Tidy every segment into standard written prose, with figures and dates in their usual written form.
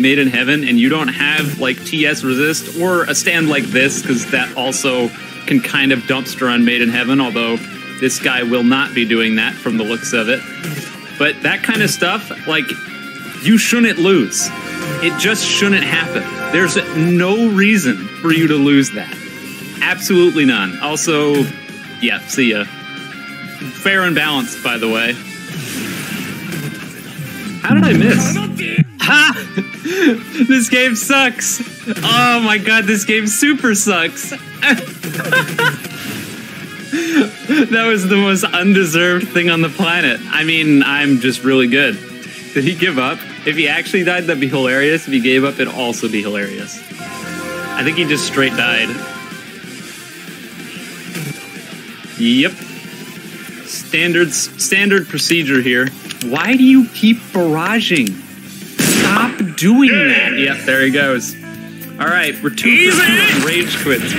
Made in Heaven and you don't have like TS resist or a stand like this, because that also can kind of dumpster on Made in Heaven, although this guy will not be doing that from the looks of it. But that kind of stuff, like, you shouldn't lose. It just shouldn't happen. There's no reason for you to lose that. Absolutely none. Also, yeah, see ya. Fair and balanced, by the way. How did I miss? Ha! This game sucks. Oh my god, this game super sucks. That was the most undeserved thing on the planet. I mean, I'm just really good. Did he give up? If he actually died, that'd be hilarious. If he gave up, it'd also be hilarious. I think he just straight died. Yep. Standard procedure here. Why do you keep barraging? Stop doing that. Yep, there he goes. All right, we're 2 for 2 on rage quits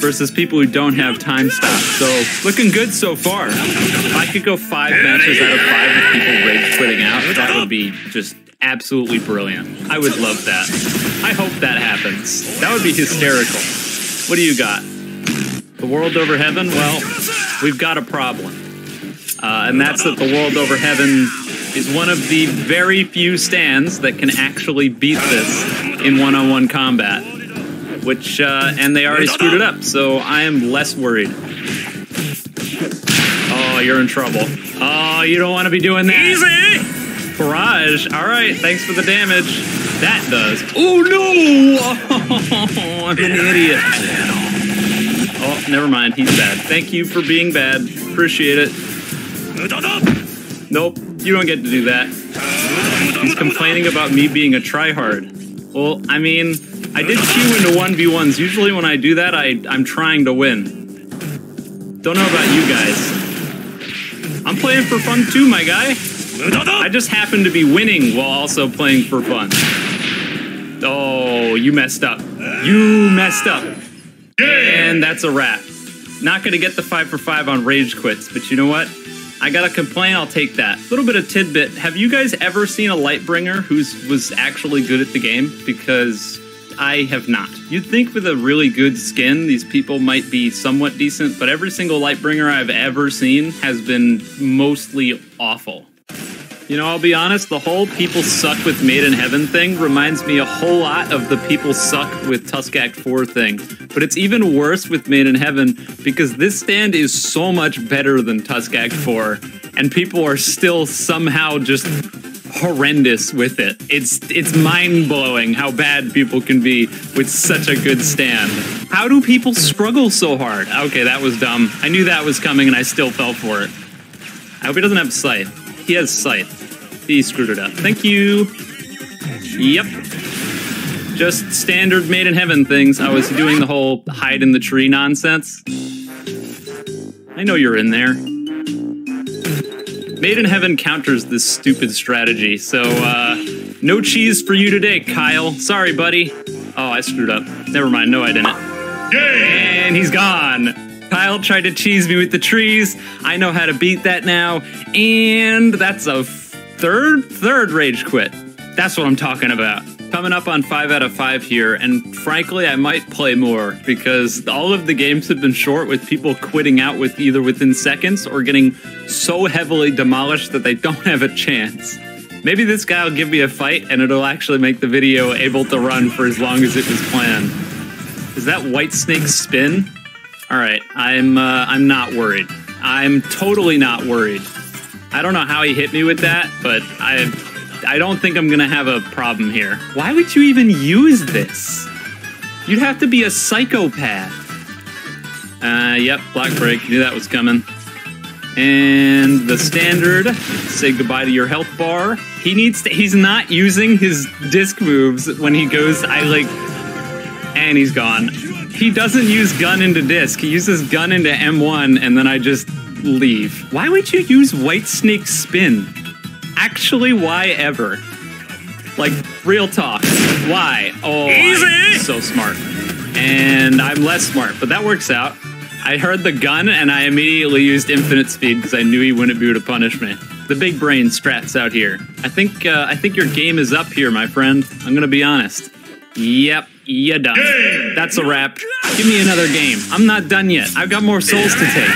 versus people who don't have time stops. So looking good so far. If I could go 5 matches out of 5 with people rage quitting out, that would be just absolutely brilliant. I would love that. I hope that happens. That would be hysterical. What do you got? The World Over Heaven? Well, we've got a problem. And that's that the World Over Heaven is one of the very few stands that can actually beat this in one-on-one combat. Which, and they already screwed it up, so I am less worried. Oh, you're in trouble. Oh, you don't want to be doing that. Easy! Barrage. All right, thanks for the damage. That does. Oh, no! Oh, I'm an idiot. Oh, never mind. He's bad. Thank you for being bad. Appreciate it. Nope, you don't get to do that. He's complaining about me being a tryhard. Well, I mean, I did queue into 1v1s. Usually when I do that, I'm trying to win. Don't know about you guys. I'm playing for fun too, my guy. I just happen to be winning while also playing for fun. Oh, you messed up. You messed up. And that's a wrap. Not gonna get the 5 for 5 on rage quits, but you know what? I gotta complain, I'll take that. Little bit of tidbit. Have you guys ever seen a Lightbringer who was actually good at the game? Because I have not. You'd think with a really good skin, these people might be somewhat decent, but every single Lightbringer I've ever seen has been mostly awful. You know, I'll be honest, the whole people suck with Made in Heaven thing reminds me a whole lot of the people suck with Tusk Act 4 thing. But it's even worse with Made in Heaven because this stand is so much better than Tusk Act 4, and people are still somehow just horrendous with it. It's mind-blowing how bad people can be with such a good stand. How do people struggle so hard? Okay, that was dumb. I knew that was coming and I still fell for it. I hope he doesn't have Scythe. He has Scythe. He screwed it up. Thank you. Yep. Just standard Made in Heaven things. I was doing the whole hide in the tree nonsense. I know you're in there. Made in Heaven counters this stupid strategy, so no cheese for you today, Kyle. Sorry, buddy. Oh, I screwed up. Never mind. No, I didn't. And he's gone. Kyle tried to cheese me with the trees. I know how to beat that now. And that's a third rage quit. That's what I'm talking about. Coming up on 5 out of 5 here, and frankly, I might play more because all of the games have been short with people quitting out with either within seconds or getting so heavily demolished that they don't have a chance. Maybe this guy will give me a fight and it'll actually make the video able to run for as long as it was planned. Is that White Snake spin? All right, I'm not worried. I'm totally not worried. I don't know how he hit me with that, but I don't think I'm gonna have a problem here. Why would you even use this? You'd have to be a psychopath. Yep, Black Break, knew that was coming. And the standard, say goodbye to your health bar. He's not using his disc moves when he goes, and he's gone. He doesn't use gun into disc, he uses gun into M1, and then I just leave. Why would you use White Snake spin? Actually, why ever? Like, real talk. Why? Oh, I'm so smart. And I'm less smart, but that works out. I heard the gun, and I immediately used infinite speed because I knew he wouldn't be able to punish me. The big brain strats out here. I think your game is up here, my friend. I'm gonna be honest. Yep, you're done. That's a wrap. Give me another game. I'm not done yet. I've got more souls to take.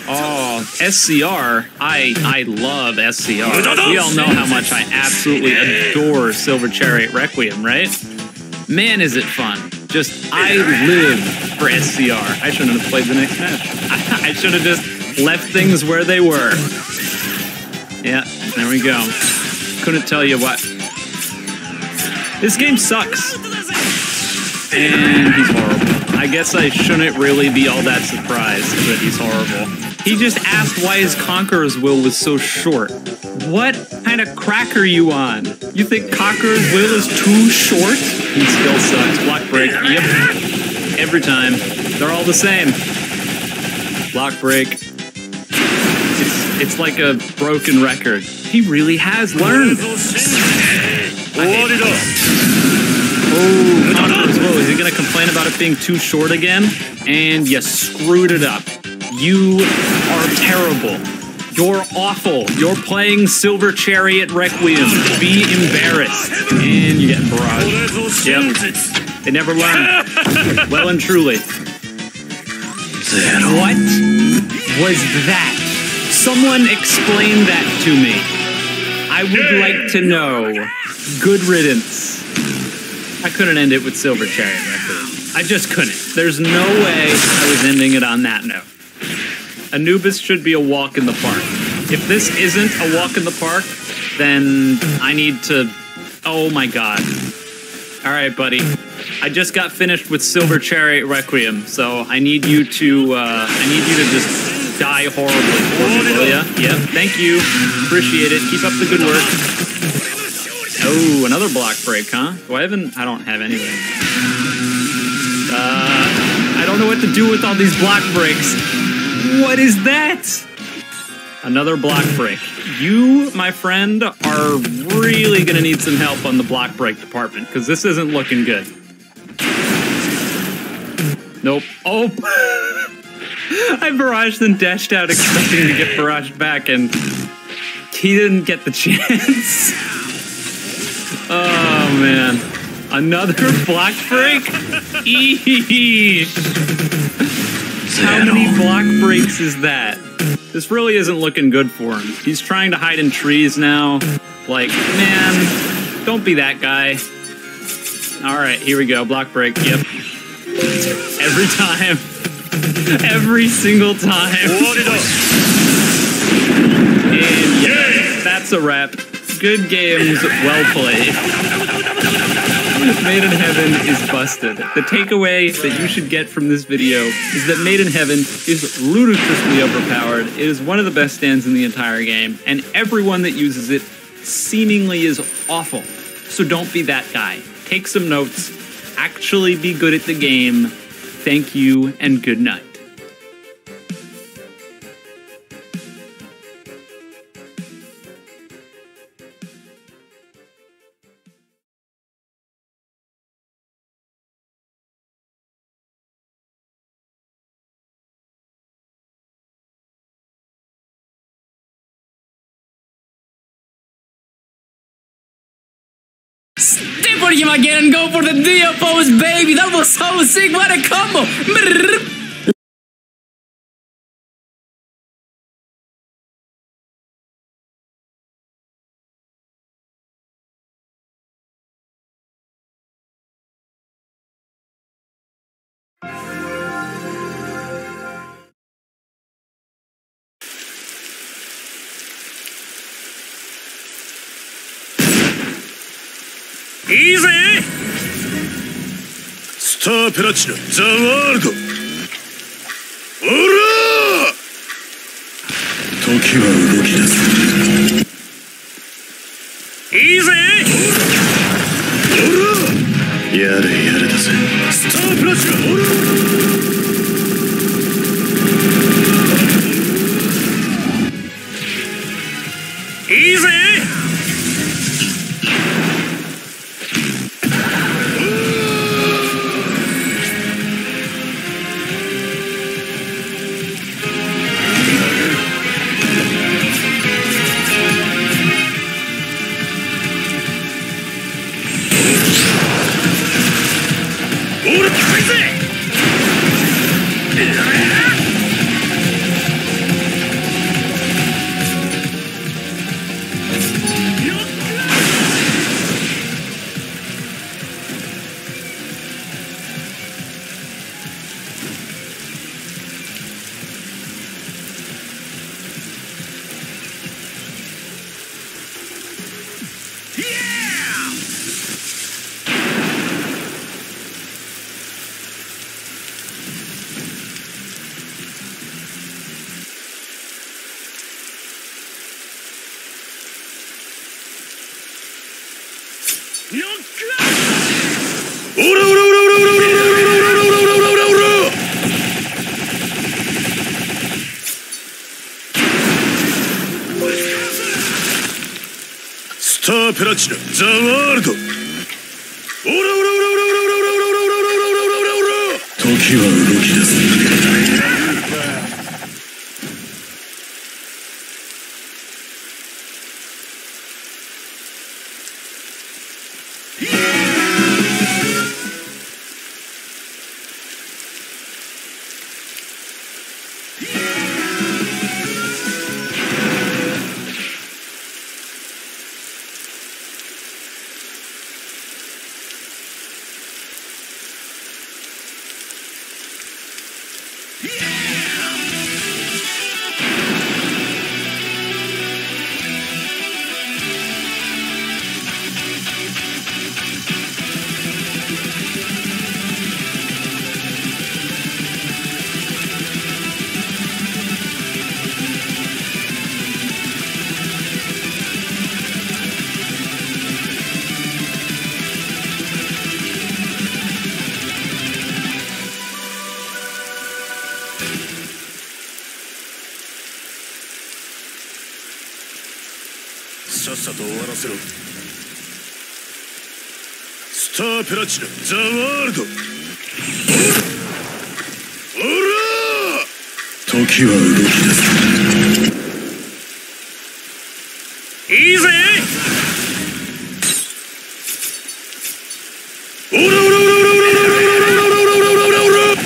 Oh, SCR. I love SCR. We all know how much I absolutely adore Silver Chariot Requiem, right? Man, is it fun. Just, I live for SCR. I shouldn't have played the next match. I should have just left things where they were. Yeah, there we go. Couldn't tell you what. This game sucks. And he's horrible. I guess I shouldn't really be all that surprised that he's horrible. He just asked why his Conqueror's Will was so short. What kind of crack are you on? You think Conqueror's Will is too short? He still sucks. Block break. Yep. Every time. They're all the same. Block break. It's like a broken record. He really has learned. Oh, Conqueror's Will. Is he going to complain about it being too short again? And you screwed it up. You are terrible. You're awful. You're playing Silver Chariot Requiem. Be embarrassed. And you're getting barraged. Yep. They never learn. Well and truly. What was that? Someone explain that to me. I would like to know. Good riddance. I couldn't end it with Silver Chariot Requiem. I just couldn't. There's no way I was ending it on that note. Anubis should be a walk in the park. If this isn't a walk in the park, then I need to... Oh my god. Alright, buddy. I just got finished with Silver Chariot Requiem, so I need you to, just die horribly for me, will ya? Yep, thank you. Appreciate it. Keep up the good work. Oh, another block break, huh? I don't have anything. I don't know what to do with all these block breaks. What is that? Another block break. You, my friend, are really gonna need some help on the block break department, because this isn't looking good. Nope. Oh! I barraged and dashed out expecting to get barraged back, and he didn't get the chance. Oh, man. Another block break? Eesh. How many block breaks is that? This really isn't looking good for him. He's trying to hide in trees now. Like, man, don't be that guy. Alright, here we go. Block break. Yep. Every time. Every single time. And yeah, that's a wrap. Good games, well played. Made in Heaven is busted. The takeaway that you should get from this video is that Made in Heaven is ludicrously overpowered. It is one of the best stands in the entire game, and everyone that uses it seemingly is awful. So don't be that guy. Take some notes. Actually be good at the game. Thank you, and good night. Step on him again and go for the Dio pose, baby. That was so sick. What a combo. Easy! Star Platinum, the world! Ora! Toki wa udoki desu. Easy! Ora! Yare yare desu. Star Platinum, ora! Easy! オラオラオラオラオラオラオラオラオラオラオラオラオラスタープラチナザワールドオラオラオラオラオラオラオラオラオラオラオラオラオラ時は動き出す。さっさと終わらせろ。スタープラチナザワールドオラ時は動き出す。いいぜ。オラオラオラオラオラオラオラオラオラオラオラオラ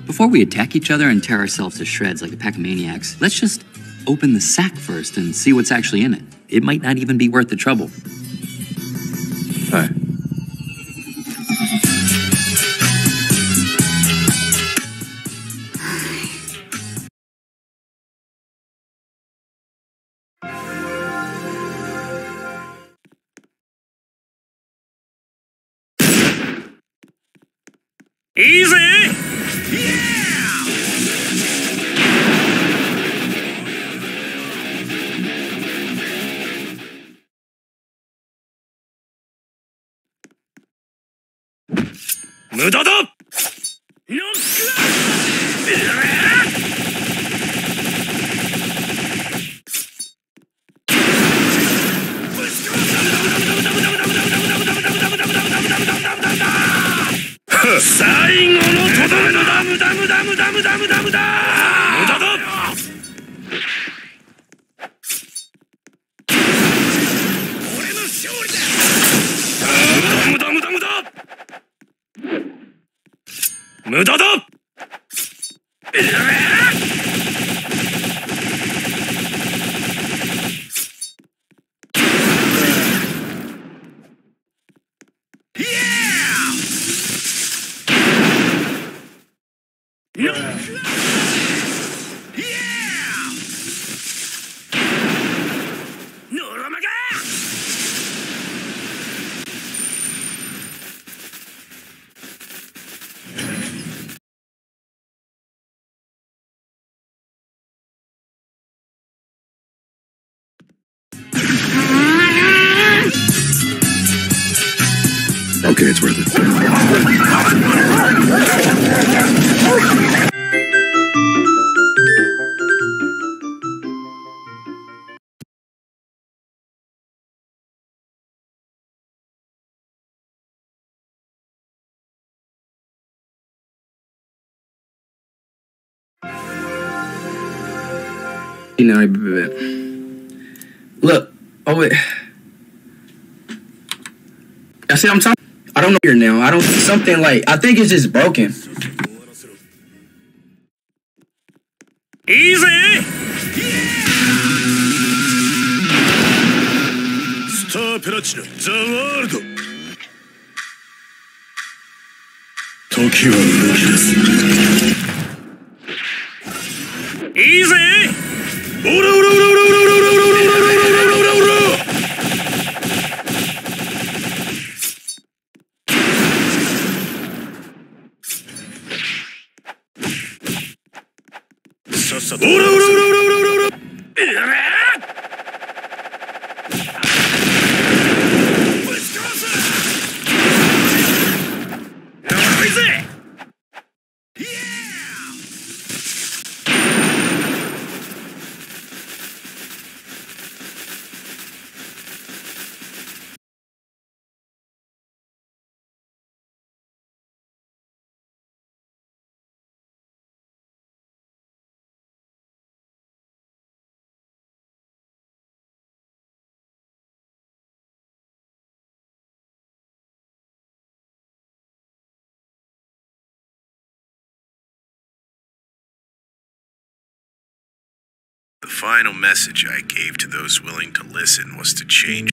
Before we attack each other and tear ourselves to shreds like a pack of maniacs, let's just open the sack first and see what's actually in it. It might not even be worth the trouble. Hi. Easy!無駄だ。最後のとどめだ。無駄無駄無駄無駄無駄無駄無駄。無駄だ。無駄だ。Okay, it's worth it. You know, look, oh wait. I see what I'm talking. I don't know here now. I don't something like I think it's just broken. Easy. Star Platinum, the world. 時は動き出す。Easy. オラオラオラオラオラオラオラオラオラオラオラオラオラオラ。さっさと。オラオラオラオラオラオラ。The final message I gave to those willing to listen was to change.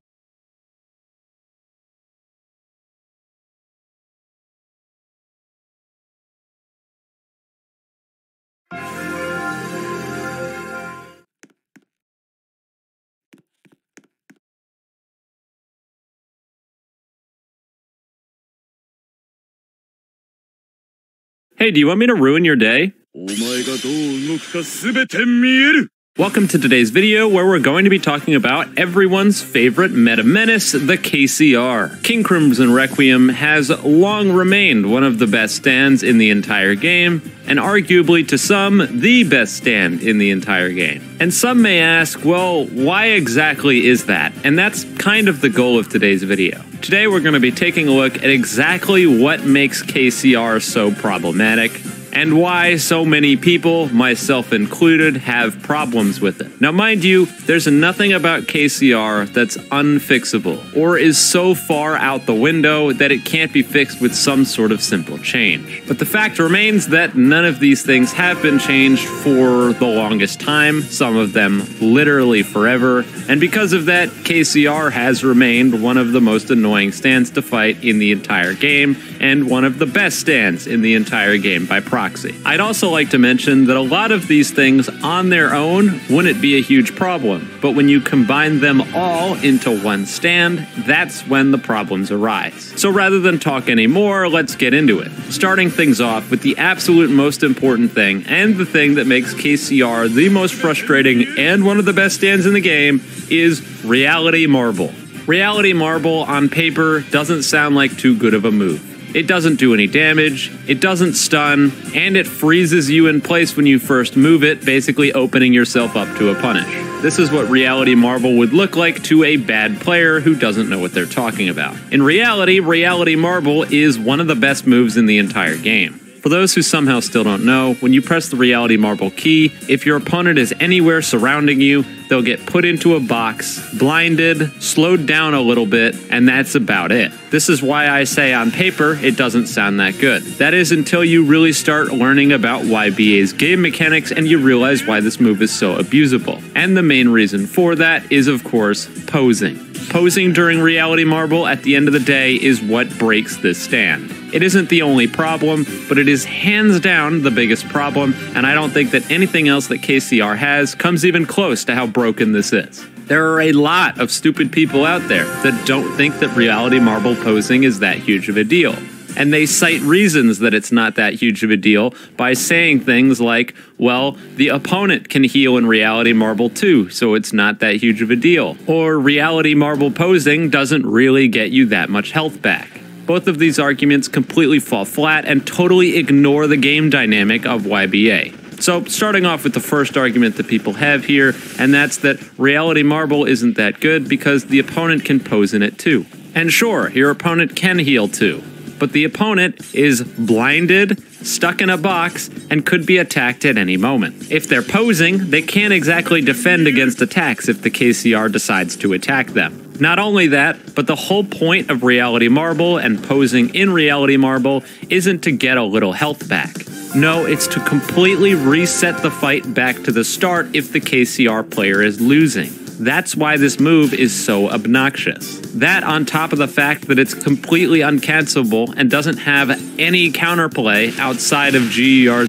Hey, do you want me to ruin your day? お前がどう動くかすべて見える。 Welcome to today's video, where we're going to be talking about everyone's favorite meta menace, the KCR. King Crimson Requiem has long remained one of the best stands in the entire game, and arguably to some, the best stand in the entire game. And some may ask, well, why exactly is that? And that's kind of the goal of today's video. Today we're going to be taking a look at exactly what makes KCR so problematic, and why so many people, myself included, have problems with it. Now, mind you, there's nothing about KCR that's unfixable, or is so far out the window that it can't be fixed with some sort of simple change. But the fact remains that none of these things have been changed for the longest time, some of them literally forever, and because of that, KCR has remained one of the most annoying stands to fight in the entire game, and one of the best stands in the entire game by proxy. I'd also like to mention that a lot of these things on their own wouldn't be a huge problem, but when you combine them all into one stand, that's when the problems arise. So rather than talk anymore, let's get into it. Starting things off with the absolute most important thing, and the thing that makes KCR the most frustrating and one of the best stands in the game, is Reality Marble. Reality Marble on paper doesn't sound like too good of a move. It doesn't do any damage, it doesn't stun, and it freezes you in place when you first move it, basically opening yourself up to a punish. This is what Reality Marble would look like to a bad player who doesn't know what they're talking about. In reality, Reality Marble is one of the best moves in the entire game. For those who somehow still don't know, when you press the reality marble key, if your opponent is anywhere surrounding you, they'll get put into a box, blinded, slowed down a little bit, and that's about it. This is why I say on paper, it doesn't sound that good. That is until you really start learning about YBA's game mechanics and you realize why this move is so abusable. And the main reason for that is, of course, posing. Posing during reality marble at the end of the day is what breaks this stand. It isn't the only problem, but it is hands down the biggest problem, and I don't think that anything else that KCR has comes even close to how broken this is. There are a lot of stupid people out there that don't think that reality marble posing is that huge of a deal. And they cite reasons that it's not that huge of a deal by saying things like, well, the opponent can heal in reality marble too, so it's not that huge of a deal. Or reality marble posing doesn't really get you that much health back. Both of these arguments completely fall flat and totally ignore the game dynamic of YBA. So, starting off with the first argument that people have here, and that's that reality marble isn't that good because the opponent can pose in it too. And sure, your opponent can heal too, but the opponent is blinded, stuck in a box, and could be attacked at any moment. If they're posing, they can't exactly defend against attacks if the KCR decides to attack them. Not only that, but the whole point of reality marble and posing in reality marble isn't to get a little health back. No, it's to completely reset the fight back to the start if the KCR player is losing. That's why this move is so obnoxious. That on top of the fact that it's completely uncancelable and doesn't have any counterplay outside of GER's.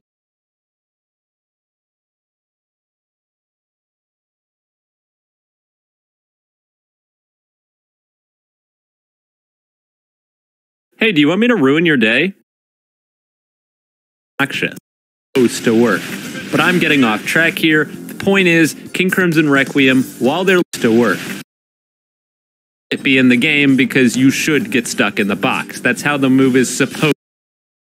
Hey, do you want me to ruin your day? Obnoxious. Supposed to work. But I'm getting off track here. The point is, King Crimson Requiem, while they're to work, it be in the game because you should get stuck in the box. That's how the move is supposed.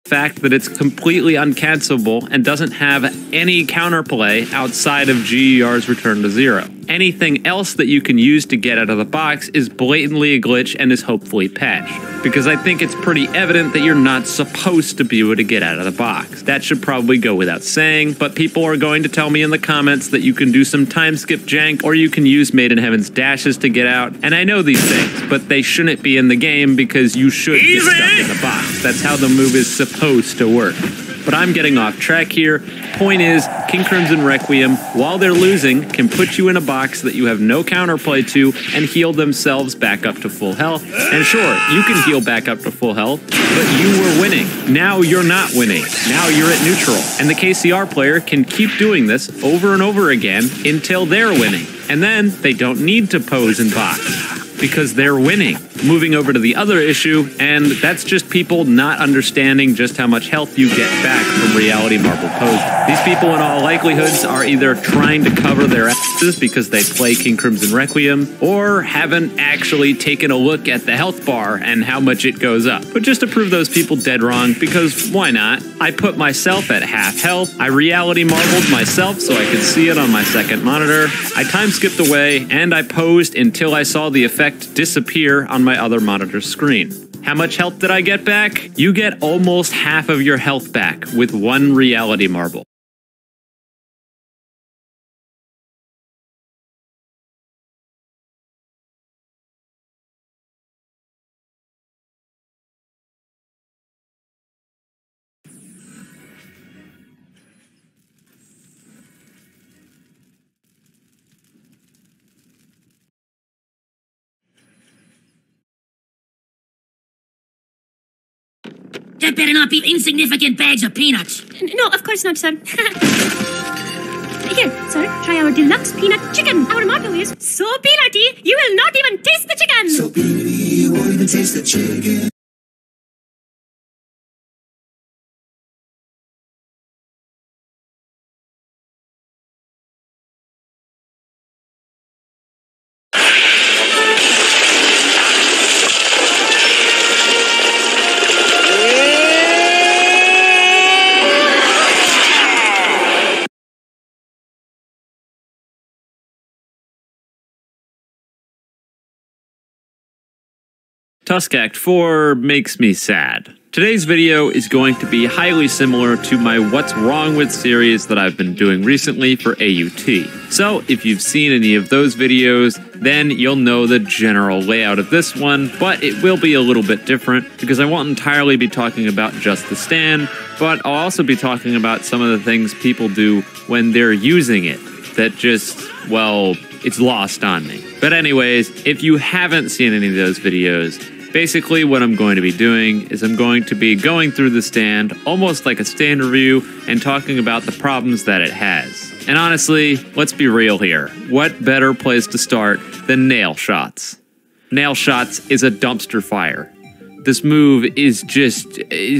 The fact that it's completely uncancelable and doesn't have any counterplay outside of GER's return to zero. Anything else that you can use to get out of the box is blatantly a glitch and is hopefully patched. Because I think it's pretty evident that you're not supposed to be able to get out of the box. That should probably go without saying, but people are going to tell me in the comments that you can do some time skip jank or you can use Made in Heaven's dashes to get out. And I know these things, but they shouldn't be in the game because you should get stuck in the box. That's how the move is supposed to work. But I'm getting off track here. Point is, King Crimson Requiem, while they're losing, can put you in a box that you have no counterplay to and heal themselves back up to full health. And sure, you can heal back up to full health, but you were winning. Now you're not winning. Now you're at neutral. And the KCR player can keep doing this over and over again until they're winning. And then they don't need to pose and box because they're winning. Moving over to the other issue, and that's just people not understanding just how much health you get back from reality marble posing. These people in all likelihoods are either trying to cover their asses because they play King Crimson Requiem, or haven't actually taken a look at the health bar and how much it goes up. But just to prove those people dead wrong, because why not? I put myself at half health, I reality marbled myself so I could see it on my second monitor, I time skipped away, and I posed until I saw the effect disappear on my other monitor screen. How much health did I get back? You get almost half of your health back with one reality marble. That better not be insignificant bags of peanuts. No, of course not, sir. Here, sir, try our deluxe peanut chicken. Our motto is, so peanutty, you will not even taste the chicken. So peanutty, you won't even taste the chicken. Tusk Act 4 makes me sad. Today's video is going to be highly similar to my What's Wrong With series that I've been doing recently for AUT. So if you've seen any of those videos, then you'll know the general layout of this one, but it will be a little bit different because I won't entirely be talking about just the stand, but I'll also be talking about some of the things people do when they're using it that just, well, it's lost on me. But anyways, if you haven't seen any of those videos, basically what I'm going to be doing is I'm going to be going through the stand, almost like a stand review, and talking about the problems that it has. And honestly, let's be real here. What better place to start than nail shots? Nail shots is a dumpster fire. This move is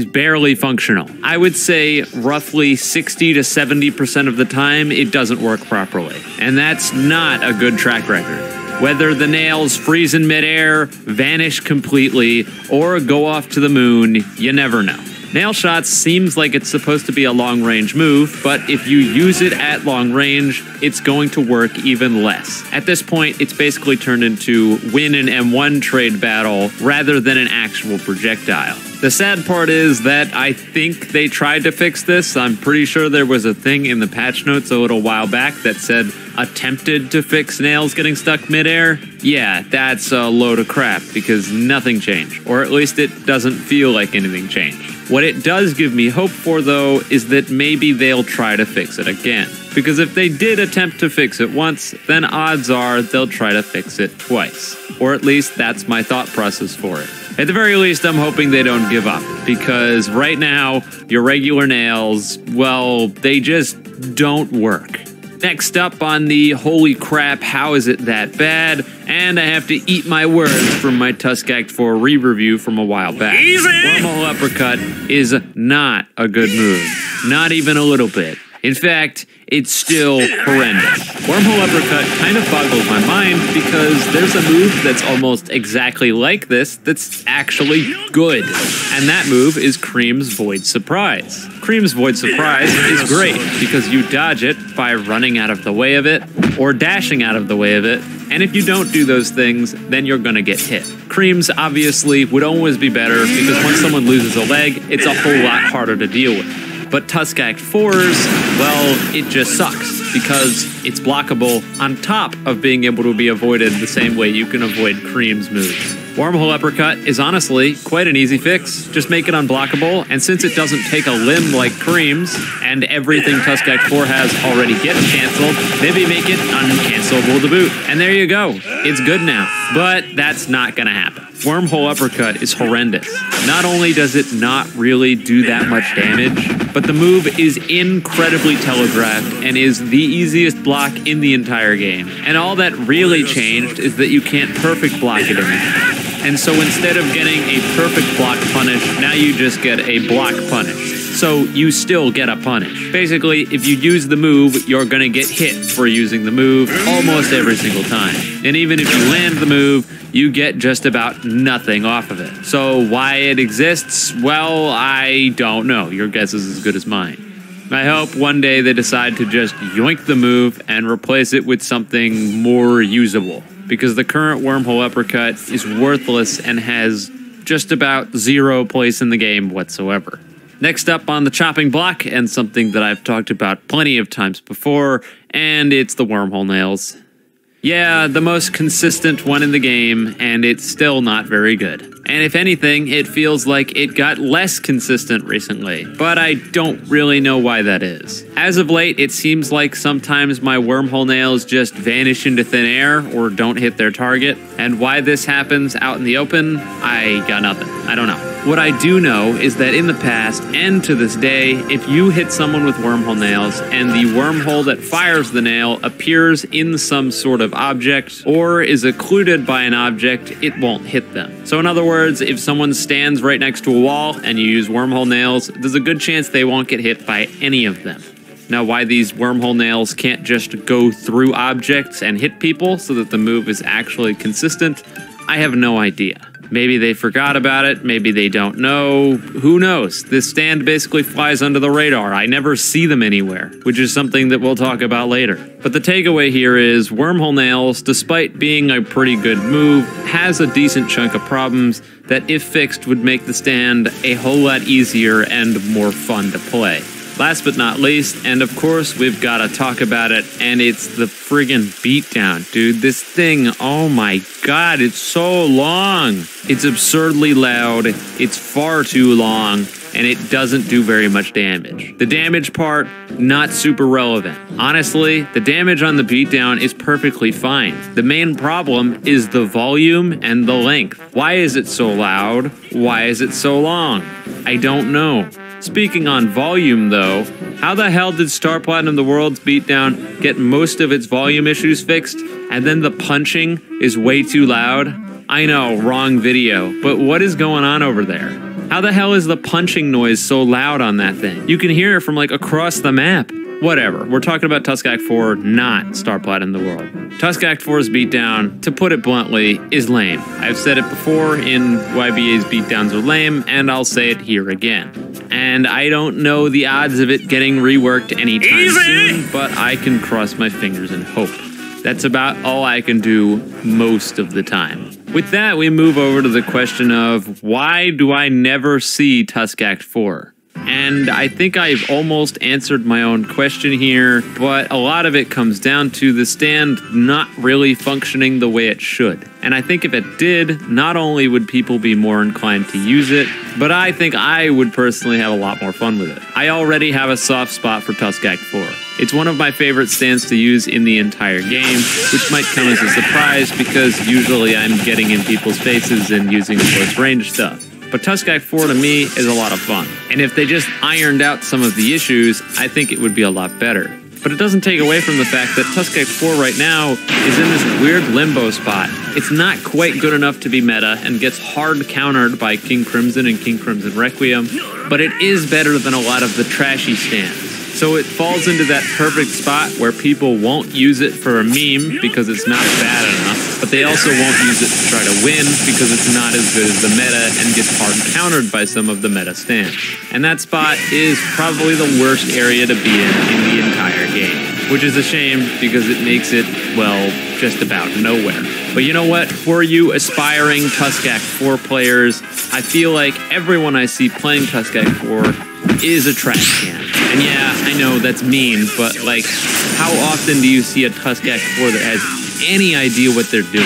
barely functional. I would say roughly 60 to 70% of the time it doesn't work properly. And that's not a good track record. Whether the nails freeze in midair, vanish completely, or go off to the moon, you never know. Nail shots seems like it's supposed to be a long-range move, but if you use it at long range, it's going to work even less. At this point, it's basically turned into win an M1 trade battle rather than an actual projectile. The sad part is that I think they tried to fix this. I'm pretty sure there was a thing in the patch notes a little while back that said attempted to fix nails getting stuck midair. Yeah, that's a load of crap because nothing changed, or at least it doesn't feel like anything changed. What it does give me hope for, though, is that maybe they'll try to fix it again. Because if they did attempt to fix it once, then odds are they'll try to fix it twice. Or at least that's my thought process for it. At the very least, I'm hoping they don't give up. Because right now, your regular nails, well, they just don't work. Next up on the holy crap, how is it that bad? And I have to eat my words from my Tusk Act 4 re-review from a while back. Wormhole Uppercut is not a good move. Not even a little bit. In fact, it's still horrendous. Wormhole Uppercut kind of boggles my mind because there's a move that's almost exactly like this that's actually good. And that move is Cream's Void Surprise. Cream's Void Surprise is great because you dodge it by running out of the way of it or dashing out of the way of it. And if you don't do those things, then you're gonna get hit. Creams obviously would always be better because once someone loses a leg, it's a whole lot harder to deal with. But Tusk Act 4's, well, it just sucks because it's blockable on top of being able to be avoided the same way you can avoid Cream's moves. Wormhole Uppercut is honestly quite an easy fix. Just make it unblockable, and since it doesn't take a limb like Cream's, and everything Tusk Act 4 has already gets canceled, maybe make it uncancelable to boot. And there you go. It's good now. But that's not gonna happen. Wormhole Uppercut is horrendous. Not only does it not really do that much damage, but the move is incredibly telegraphed and is the easiest block in the entire game. And all that really changed is that you can't perfect block it anymore. And so instead of getting a perfect block punish, now you just get a block punish. So you still get a punish. Basically, if you use the move, you're gonna get hit for using the move almost every single time. And even if you land the move, you get just about nothing off of it. So why it exists? Well, I don't know. Your guess is as good as mine. I hope one day they decide to just yoink the move and replace it with something more usable. Because the current Wormhole Uppercut is worthless and has just about zero place in the game whatsoever. Next up on the chopping block, and something that I've talked about plenty of times before, and it's the wormhole nails. Yeah, the most consistent one in the game, and it's still not very good. And if anything, it feels like it got less consistent recently, but I don't really know why that is. As of late, it seems like sometimes my wormhole nails just vanish into thin air or don't hit their target, and why this happens out in the open, I got nothing. I don't know. What I do know is that in the past, and to this day, if you hit someone with wormhole nails and the wormhole that fires the nail appears in some sort of object or is occluded by an object, it won't hit them. So in other words, if someone stands right next to a wall and you use wormhole nails, there's a good chance they won't get hit by any of them. Now, why these wormhole nails can't just go through objects and hit people so that the move is actually consistent, I have no idea. Maybe they forgot about it, maybe they don't know, who knows? This stand basically flies under the radar. I never see them anywhere, which is something that we'll talk about later. But the takeaway here is Wormhole Nails, despite being a pretty good move, has a decent chunk of problems that if fixed would make the stand a whole lot easier and more fun to play. Last but not least, and of course we've got to talk about it, and it's the friggin' beatdown, dude. This thing, oh my god, it's so long. It's absurdly loud, it's far too long, and it doesn't do very much damage. The damage part, not super relevant. Honestly, the damage on the beatdown is perfectly fine. The main problem is the volume and the length. Why is it so loud? Why is it so long? I don't know. Speaking on volume though, how the hell did Star Platinum the World's beatdown get most of its volume issues fixed, and then the punching is way too loud? I know, wrong video, but what is going on over there? How the hell is the punching noise so loud on that thing? You can hear it from like across the map. Whatever, we're talking about Tusk Act 4, not Star Platinum the World. Tusk Act 4's beatdown, to put it bluntly, is lame. I've said it before in YBA's beatdowns are lame, and I'll say it here again. And I don't know the odds of it getting reworked anytime soon, but I can cross my fingers and hope. That's about all I can do most of the time. With that, we move over to the question of why do I never see Tusk Act 4? And I think I've almost answered my own question here, but a lot of it comes down to the stand not really functioning the way it should. And I think if it did, not only would people be more inclined to use it, but I think I would personally have a lot more fun with it. I already have a soft spot for Tusk Act 4. It's one of my favorite stands to use in the entire game, which might come as a surprise because usually I'm getting in people's faces and using close range stuff. But Tusk Act 4 to me is a lot of fun. And if they just ironed out some of the issues, I think it would be a lot better. But it doesn't take away from the fact that Tusk Act 4 right now is in this weird limbo spot. It's not quite good enough to be meta and gets hard countered by King Crimson and King Crimson Requiem, but it is better than a lot of the trashy stands. So it falls into that perfect spot where people won't use it for a meme because it's not bad enough, but they also won't use it to try to win because it's not as good as the meta and gets hard countered by some of the meta stands. And that spot is probably the worst area to be in the entire game, which is a shame because it makes it, well, just about nowhere. But you know what? For you aspiring Tusk Act 4 players, I feel like everyone I see playing Tusk Act 4 is a trash can. And yeah, I know that's mean, but like, how often do you see a Tusk Act 4 that has any idea what they're doing?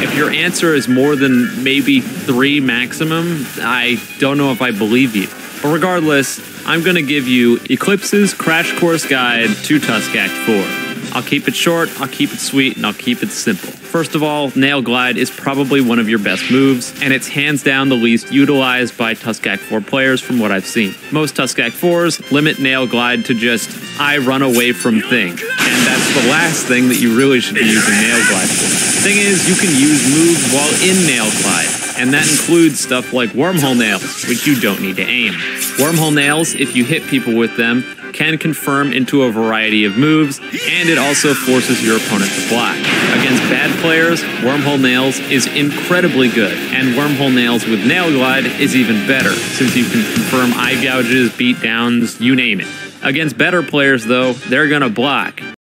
If your answer is more than maybe 3 maximum, I don't know if I believe you. But regardless, I'm gonna give you Eclipse's Crash Course Guide to Tusk Act 4. I'll keep it short, I'll keep it sweet, and I'll keep it simple. First of all, Nail Glide is probably one of your best moves, and it's hands down the least utilized by Tusk Act 4 players from what I've seen. Most Tusk Act 4s limit Nail Glide to just, I run away from thing. And that's the last thing that you really should be using Nail Glide for. The thing is, you can use moves while in Nail Glide, and that includes stuff like Wormhole Nails, which you don't need to aim. Wormhole Nails, if you hit people with them, can confirm into a variety of moves, and it also forces your opponent to block. Against bad players, Wormhole Nails is incredibly good, and Wormhole Nails with Nail Glide is even better, since you can confirm eye gouges, beatdowns, you name it. Against better players, though, they're gonna block,